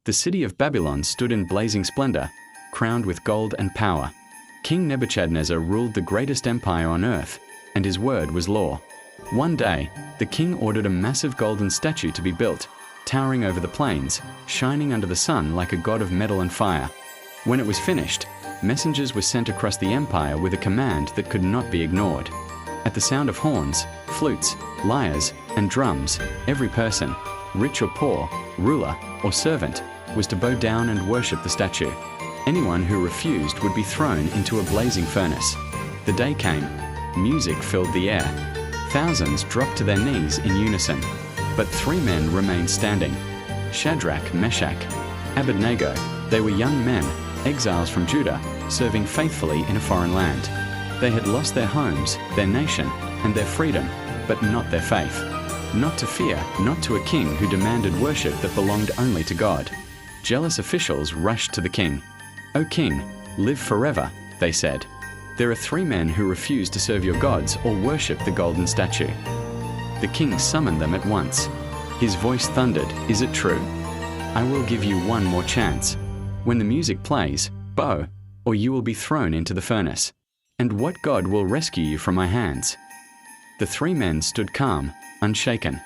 The city of Babylon stood in blazing splendor, crowned with gold and power. King Nebuchadnezzar ruled the greatest empire on earth, and his word was law. One day, the king ordered a massive golden statue to be built, towering over the plains, shining under the sun like a god of metal and fire. When it was finished, messengers were sent across the empire with a command that could not be ignored. At the sound of horns, flutes, lyres, and drums, every person, rich or poor, ruler or servant, was to bow down and worship the statue. Anyone who refused would be thrown into a blazing furnace. The day came. Music filled the air. Thousands dropped to their knees in unison. But 3 men remained standing. Shadrach, Meshach, Abednego. They were young men, exiles from Judah, serving faithfully in a foreign land. They had lost their homes, their nation, and their freedom, but not their faith. Not to fear, not to a king who demanded worship that belonged only to God. Jealous officials rushed to the king. "O king, live forever," they said. "There are 3 men who refuse to serve your gods or worship the golden statue." The king summoned them at once. His voice thundered, "Is it true? I will give you one more chance. When the music plays, bow, or you will be thrown into the furnace. And what god will rescue you from my hands?" The 3 men stood calm, unshaken.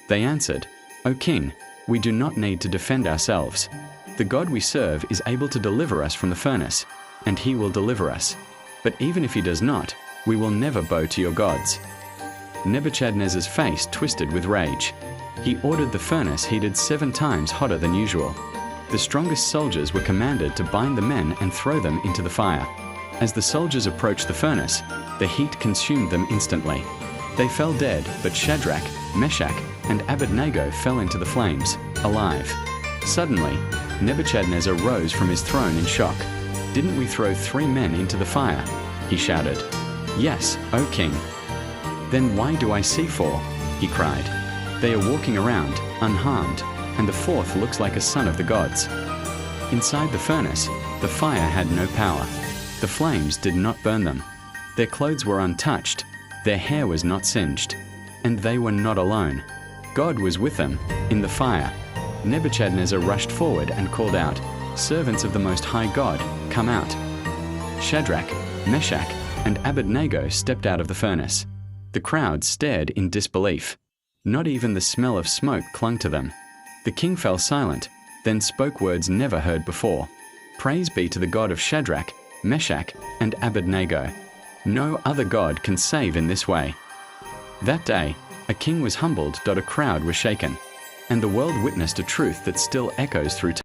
They answered, "O king, we do not need to defend ourselves. The God we serve is able to deliver us from the furnace, and he will deliver us. But even if he does not, we will never bow to your gods." Nebuchadnezzar's face twisted with rage. He ordered the furnace heated 7 times hotter than usual. The strongest soldiers were commanded to bind the men and throw them into the fire. As the soldiers approached the furnace, the heat consumed them instantly. They fell dead, but Shadrach, Meshach, and Abednego fell into the flames, alive. Suddenly, Nebuchadnezzar rose from his throne in shock. "Didn't we throw 3 men into the fire?" he shouted. "Yes, O king." "Then why do I see 4?" he cried. "They are walking around, unharmed, and the 4th looks like a son of the gods." Inside the furnace, the fire had no power. The flames did not burn them. Their clothes were untouched. Their hair was not singed. And they were not alone. God was with them, in the fire. Nebuchadnezzar rushed forward and called out, "Servants of the Most High God, come out." Shadrach, Meshach, and Abednego stepped out of the furnace. The crowd stared in disbelief. Not even the smell of smoke clung to them. The king fell silent, then spoke words never heard before. "Praise be to the God of Shadrach, Meshach, and Abednego. No other God can save in this way." That day, a king was humbled, a crowd was shaken, and the world witnessed a truth that still echoes through time.